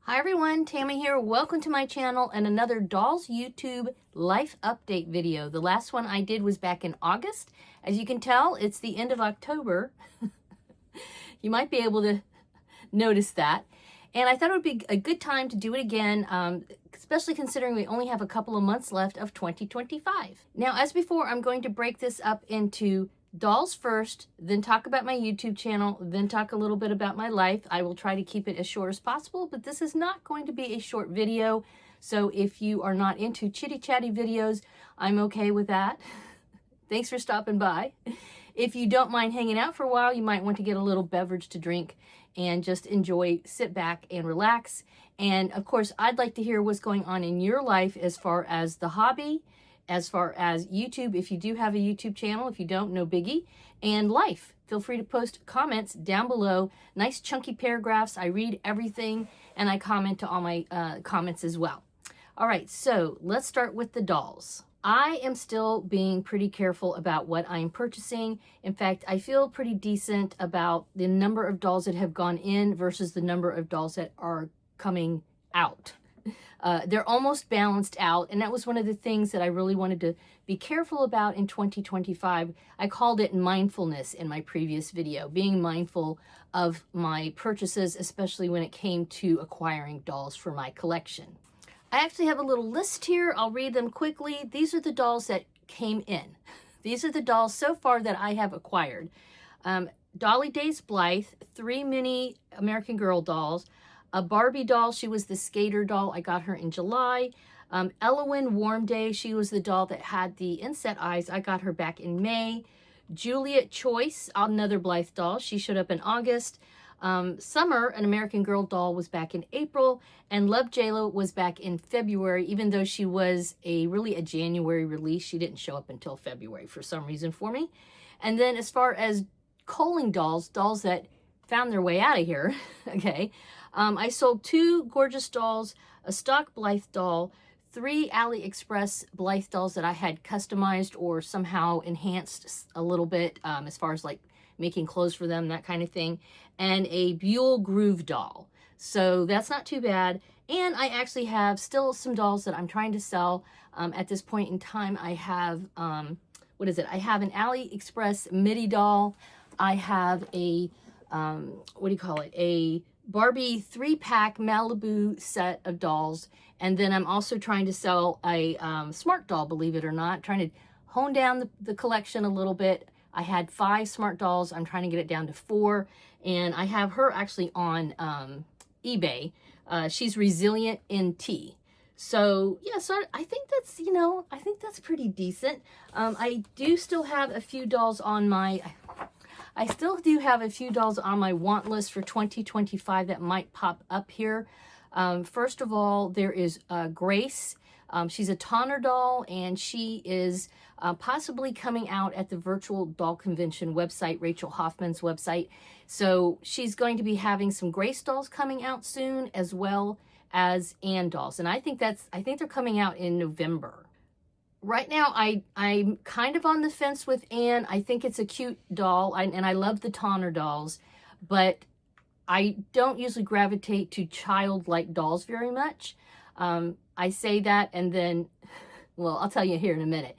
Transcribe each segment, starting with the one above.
Hi everyone, Tammy here. Welcome to my channel and another Dolls YouTube life update video. The last one I did was back in August. As you can tell, it's the end of October. You might be able to notice that. And I thought it would be a good time to do it again, especially considering we only have a couple of months left of 2025. Now, as before, I'm going to break this up into dolls first, then talk about my YouTube channel, then talk a little bit about my life. I will try to keep it as short as possible, but this is not going to be a short video. So if you are not into chitty chatty videos, I'm okay with that. Thanks for stopping by. If you don't mind hanging out for a while, you might want to get a little beverage to drink and just enjoy, sit back and relax. And of course, I'd like to hear what's going on in your life as far as the hobby, as far as YouTube, if you do have a YouTube channel. If you don't, no biggie. And life. Feel free to post comments down below. Nice chunky paragraphs. I read everything and I comment to all my comments as well. All right, so let's start with the dolls. I am still being pretty careful about what I'm purchasing. In fact, I feel pretty decent about the number of dolls that have gone in versus the number of dolls that are coming out. They're almost balanced out, and that was one of the things that I really wanted to be careful about in 2025. I called it mindfulness in my previous video, being mindful of my purchases, especially when it came to acquiring dolls for my collection. I actually have a little list here. I'll read them quickly. These are the dolls that came in. These are the dolls so far that I have acquired. Dolly Days Blythe, 3 mini American Girl dolls, a Barbie doll, she was the skater doll. I got her in July. Elowyn Warm Day, she was the doll that had the inset eyes. I got her back in May. Juliet Choice, another Blythe doll. She showed up in August. Summer, an American Girl doll, was back in April. And Love JLo was back in February, even though she was really a January release. She didn't show up until February for some reason for me. And then as far as culling dolls, dolls that found their way out of here, okay, I sold 2 gorgeous dolls, a stock Blythe doll, 3 AliExpress Blythe dolls that I had customized or somehow enhanced a little bit as far as like making clothes for them, that kind of thing, and a Buell Groove doll. So that's not too bad. And I actually have still some dolls that I'm trying to sell. At this point in time, I have, what is it? I have an AliExpress midi doll. I have a, what do you call it? A Barbie 3-pack Malibu set of dolls. And then I'm also trying to sell a smart doll, believe it or not, trying to hone down the collection a little bit. I had 5 smart dolls. I'm trying to get it down to 4. And I have her actually on eBay. She's Resilient NT. So yeah, so I think that's, I think that's pretty decent. I do still have a few dolls on my, I still do have a few dolls on my want list for 2025 that might pop up here. First of all, there is Grace. She's a Tonner doll, and she is possibly coming out at the Virtual Doll Convention website, Rachel Hoffman's website. So she's going to be having some Grace dolls coming out soon, as well as Anne dolls. And I think they're coming out in November. Right now, I'm kind of on the fence with Anne. I think it's a cute doll, and I love the Tonner dolls, but I don't usually gravitate to childlike dolls very much. I say that, and then, well, I'll tell you here in a minute.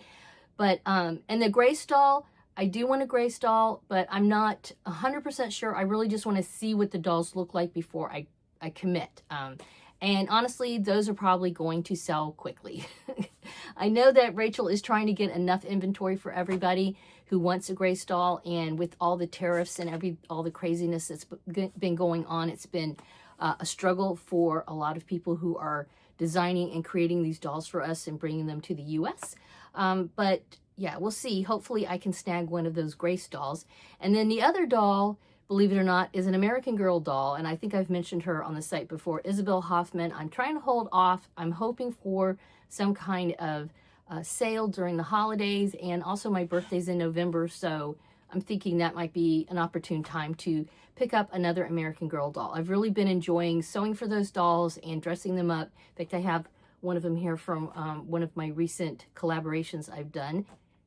But, and the Grace doll, I do want a Grace doll, but I'm not 100% sure. I really just want to see what the dolls look like before I commit. And honestly, those are probably going to sell quickly. I know that Rachel is trying to get enough inventory for everybody who wants a Grace doll, and with all the tariffs and all the craziness that's been going on, it's been a struggle for a lot of people who are designing and creating these dolls for us and bringing them to the US. But yeah, we'll see. Hopefully I can snag one of those Grace dolls. And then the other doll, believe it or not, is an American Girl doll, and I think I've mentioned her on the site before, Isabel Hoffman. I'm trying to hold off. I'm hoping for some kind of sale during the holidays, and also my birthday's in November, so I'm thinking that might be an opportune time to pick up another American Girl doll. I've really been enjoying sewing for those dolls and dressing them up. In fact, I have one of them here from one of my recent collaborations I've done.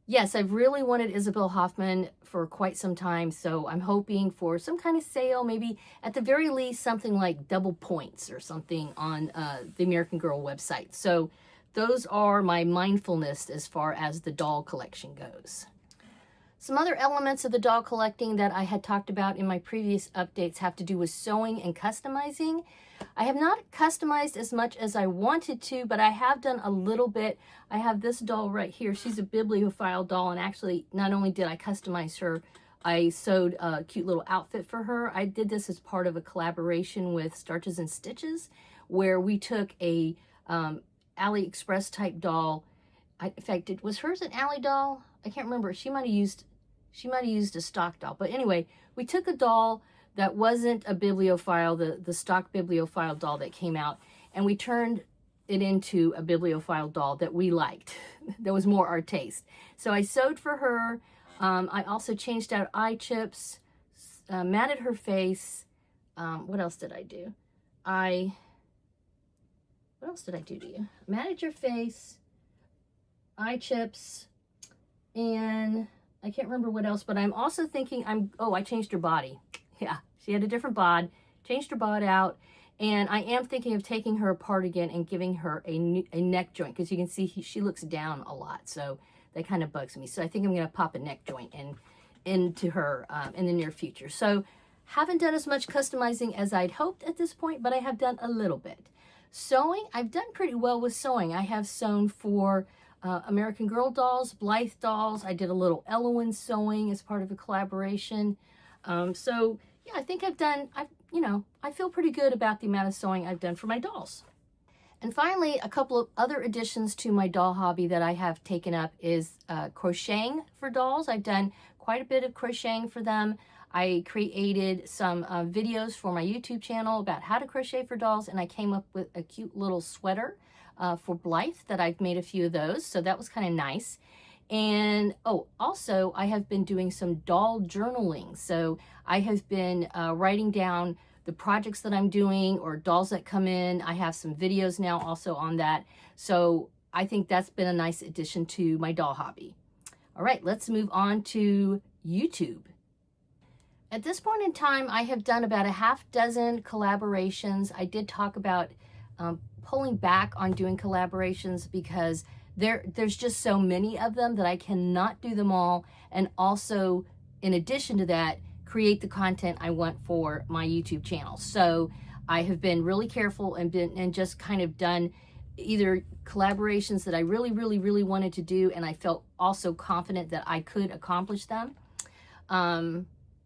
Yes, I've really wanted Isabel Hoffman for quite some time, so I'm hoping for some kind of sale, maybe at the very least something like double points or something on the American Girl website. So those are my mindfulness as far as the doll collection goes. Some other elements of the doll collecting that I had talked about in my previous updates have to do with sewing and customizing. I have not customized as much as I wanted to, but I have done a little bit. I have this doll right here. She's a bibliophile doll, and actually not only did I customize her, I sewed a cute little outfit for her. I did this as part of a collaboration with Starches and Stitches, where we took a AliExpress type doll. In fact, was hers an Ally doll? I can't remember. She might have used a stock doll. But anyway, we took a doll that wasn't a bibliophile, the stock bibliophile doll that came out, and we turned it into a bibliophile doll that we liked, that was more our taste. So I sewed for her. I also changed out eye chips, matted her face. What else did I do? What else did I do to you? Matted your face, eye chips, and I can't remember what else, but I'm also thinking I changed her body. Yeah, she had a different bod, changed her bod out, and I am thinking of taking her apart again and giving her a neck joint, because you can see she looks down a lot, so that kind of bugs me. So I think I'm going to pop a neck joint into her in the near future. So haven't done as much customizing as I'd hoped at this point, but I have done a little bit. Sewing, I've done pretty well with sewing. I have sewn for American Girl dolls, Blythe dolls. I did a little Elowen sewing as part of a collaboration. So yeah, I think I feel pretty good about the amount of sewing I've done for my dolls. And finally, a couple of other additions to my doll hobby that I have taken up is crocheting for dolls. I've done quite a bit of crocheting for them. I created some videos for my YouTube channel about how to crochet for dolls, and I came up with a cute little sweater for Blythe that I've made a few of those, so that was kind of nice. And also I have been doing some doll journaling. So I have been writing down the projects that I'm doing or dolls that come in. I have some videos now also on that. So I think that's been a nice addition to my doll hobby. All right, let's move on to YouTube. At this point in time, I have done about a half dozen collaborations. I did talk about pulling back on doing collaborations because there's just so many of them that I cannot do them all, and also in addition to that create the content I want for my YouTube channel. So I have been really careful and just kind of done either collaborations that I really wanted to do, and I felt also confident that I could accomplish them.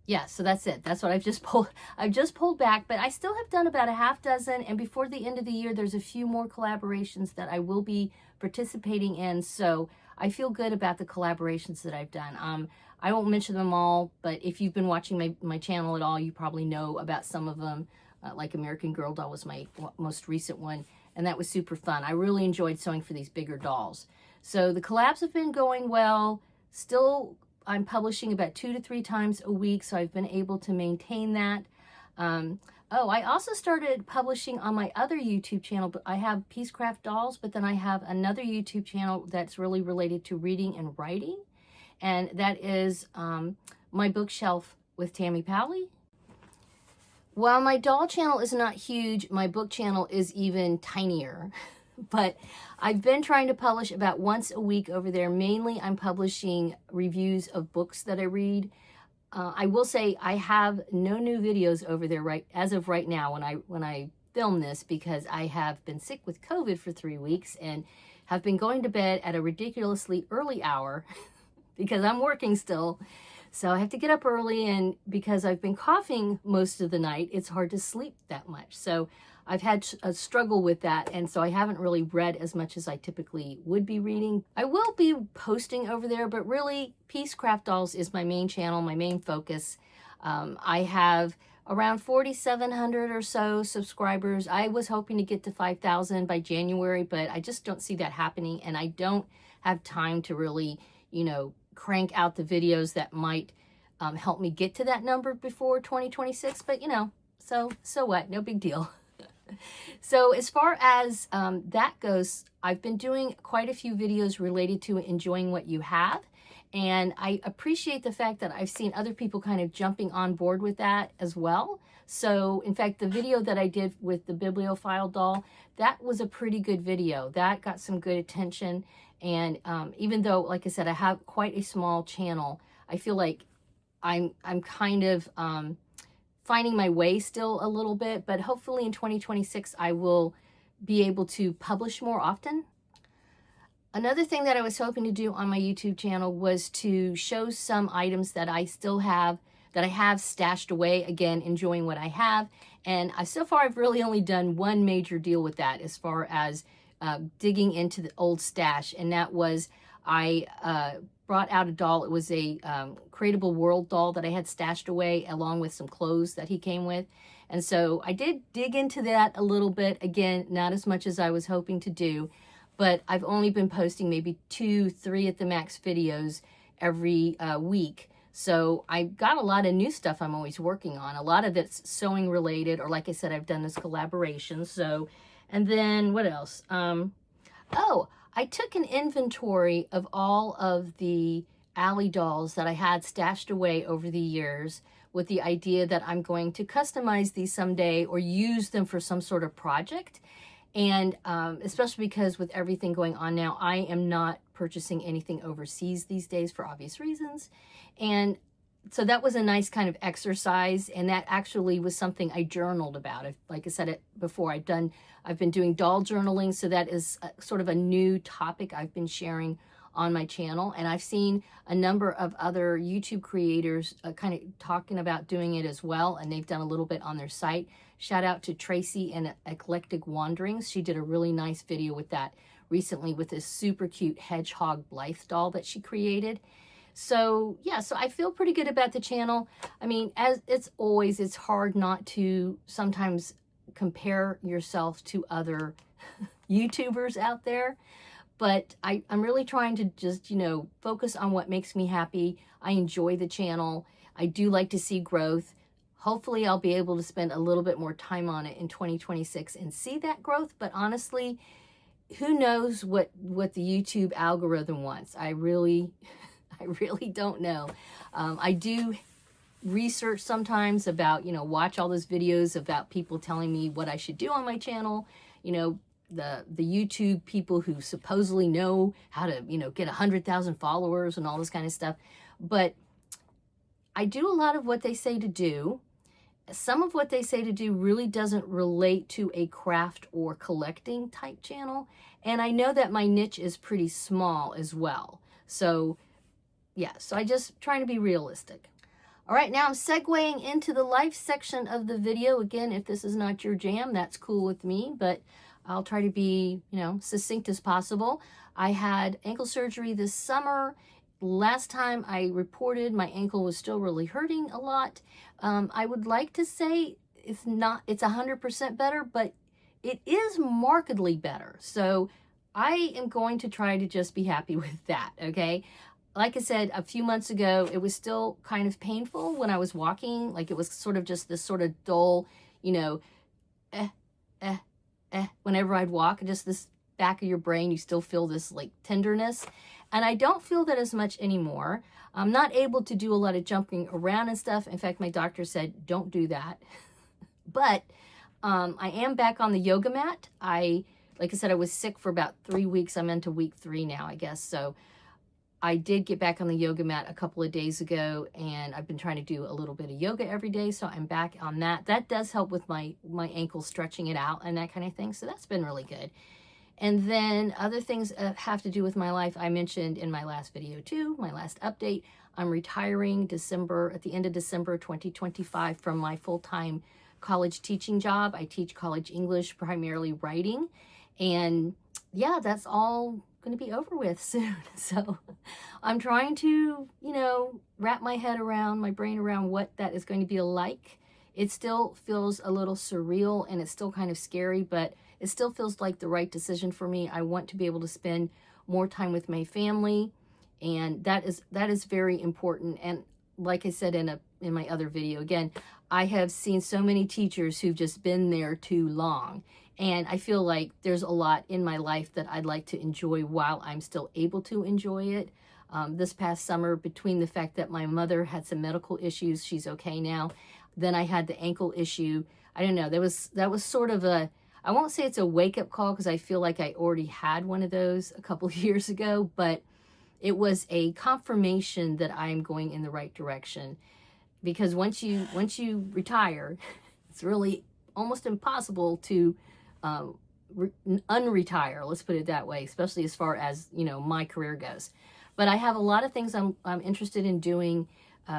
Yeah, so that's it. That's what I've just pulled back, but I still have done about a half dozen, and before the end of the year, there's a few more collaborations that I will be participating in, so I feel good about the collaborations that I've done. I won't mention them all, but if you've been watching my channel at all, you probably know about some of them, like American Girl Doll was my most recent one, and that was super fun. I really enjoyed sewing for these bigger dolls. So the collabs have been going well. Still, I'm publishing about 2 to 3 times a week, so I've been able to maintain that. I also started publishing on my other YouTube channel, but I have Peacecraft Dolls, but then I have another YouTube channel that's really related to reading and writing, and that is My Bookshelf with Tammy Powley. While my doll channel is not huge, my book channel is even tinier. But I've been trying to publish about once a week over there. Mainly, I'm publishing reviews of books that I read. I will say I have no new videos over there as of right now when I film this, because I have been sick with COVID for 3 weeks and have been going to bed at a ridiculously early hour because I'm working still. So I have to get up early, and because I've been coughing most of the night, it's hard to sleep that much. So I've had a struggle with that, and so I haven't really read as much as I typically would be reading. I will be posting over there, but really Peacecraft Dolls is my main channel, my main focus. I have around 4,700 or so subscribers. I was hoping to get to 5,000 by January, but I just don't see that happening, and I don't have time to really, crank out the videos that might help me get to that number before 2026, but so what, no big deal. So as far as that goes, I've been doing quite a few videos related to enjoying what you have, And I appreciate the fact that I've seen other people kind of jumping on board with that as well. So in fact, the video that I did with the bibliophile doll, that was a pretty good video. That got some good attention. And even though, like I said, I have quite a small channel, I feel like I'm kind of finding my way still a little bit, but hopefully in 2026, I will be able to publish more often. Another thing that I was hoping to do on my YouTube channel was to show some items that I still have, that I have stashed away, again, enjoying what I have. And so far, I've really only done one major deal with that as far as digging into the old stash. And that was, I brought out a doll. It was a Creatable World doll that I had stashed away along with some clothes that he came with. And so I did dig into that a little bit. Again, not as much as I was hoping to do, but I've only been posting maybe 2-3 at the max videos every week. So I've got a lot of new stuff I'm always working on. A lot of it's sewing related, or like I said, I've done this collaboration. So, and then what else? Oh, I took an inventory of all of the Ally dolls that I had stashed away over the years with the idea that I'm going to customize these someday or use them for some sort of project. And especially because with everything going on now, I am not purchasing anything overseas these days for obvious reasons. And so that was a nice kind of exercise. And that actually was something I journaled about. Like I said it before, I've been doing doll journaling. So that is sort of a new topic I've been sharing on my channel. And I've seen a number of other YouTube creators kind of talking about doing it as well. And they've done a little bit on their site. Shout out to Tracy and Eclectic Wanderings. She did a really nice video with that recently with this super cute hedgehog Blythe doll that she created. So yeah, so I feel pretty good about the channel. I mean, as it's always, it's hard not to sometimes compare yourself to other YouTubers out there. But I'm really trying to just, focus on what makes me happy. I enjoy the channel. I do like to see growth. Hopefully I'll be able to spend a little bit more time on it in 2026 and see that growth. But honestly, who knows what the YouTube algorithm wants? I really don't know. I do research sometimes about, watch all those videos about people telling me what I should do on my channel. The YouTube people who supposedly know how to, get 100,000 followers and all this kind of stuff. But I do a lot of what they say to do. Some of what they say to do really doesn't relate to a craft or collecting type channel. And I know that my niche is pretty small as well. So yeah, so I just trying to be realistic. All right, now I'm segueing into the life section of the video. Again, if this is not your jam, that's cool with me, but I'll try to be, succinct as possible. I had ankle surgery this summer. Last time I reported, my ankle was still really hurting a lot. I would like to say it's 100% better, but it is markedly better. So I am going to try to just be happy with that, okay? Like I said, a few months ago, it was still kind of painful when I was walking. Like it was sort of just this sort of dull, whenever I'd walk, just this back of your brain, you still feel this like tenderness. And I don't feel that as much anymore. I'm not able to do a lot of jumping around and stuff. In fact, my doctor said, don't do that. But I am back on the yoga mat. Like I said, I was sick for about 3 weeks. I'm into week 3 now, I guess. So I did get back on the yoga mat a couple of days ago, and I've been trying to do a little bit of yoga every day, so I'm back on that. That does help with my ankle, stretching it out and that kind of thing, so that's been really good. And then other things have to do with my life. I mentioned in my last video too, my last update, I'm retiring at the end of December 2025 from my full-time college teaching job. I teach college English, primarily writing, and yeah, that's all going to be over with soon. So I'm trying to, wrap my brain around what that is going to be like. It still feels a little surreal and it's still kind of scary, but it still feels like the right decision for me. I want to be able to spend more time with my family, and that is very important. And like I said in my other video, again, I have seen so many teachers who've just been there too long. And I feel like there's a lot in my life that I'd like to enjoy while I'm still able to enjoy it. this past summer, between the fact that my mother had some medical issues. She's okay now. Then I had the ankle issue. I don't know. That was sort of a, I won't say it's a wake-up call because I feel like I already had one of those a couple of years ago, but it was a confirmation that I'm going in the right direction. Because once you retire, it's really almost impossible to unretire, let's put it that way, especially as far as, you know, my career goes. But I have a lot of things I'm interested in doing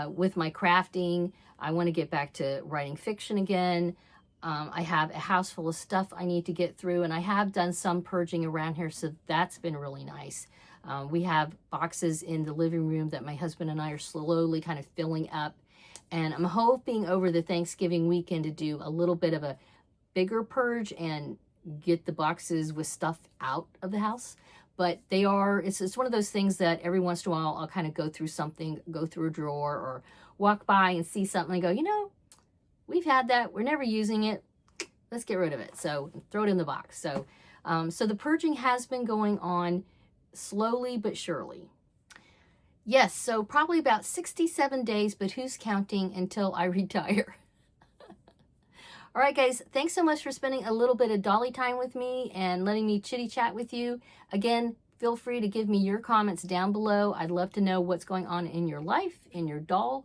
with my crafting. I want to get back to writing fiction again. I have a house full of stuff I need to get through, and I have done some purging around here, so that's been really nice. We have boxes in the living room that my husband and I are slowly kind of filling up, and I'm hoping over the Thanksgiving weekend to do a little bit of a bigger purge and get the boxes with stuff out of the house. But they are, it's one of those things that every once in a while I'll kind of go through something, go through a drawer or walk by and see something and go, you know, we've had that, we're never using it, let's get rid of it. So throw it in the box. So, so the purging has been going on slowly but surely. Yes, so probably about 67 days, but who's counting until I retire? All right, guys, thanks so much for spending a little bit of dolly time with me and letting me chitty chat with you. Again, feel free to give me your comments down below. I'd love to know what's going on in your life, in your doll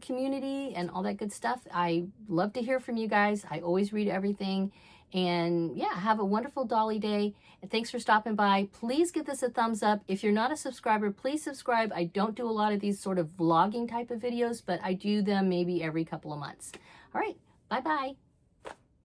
community, and all that good stuff. I love to hear from you guys. I always read everything. And yeah, have a wonderful dolly day. And thanks for stopping by. Please give this a thumbs up. If you're not a subscriber, please subscribe. I don't do a lot of these sort of vlogging type of videos, but I do them maybe every couple of months. All right. Bye-bye.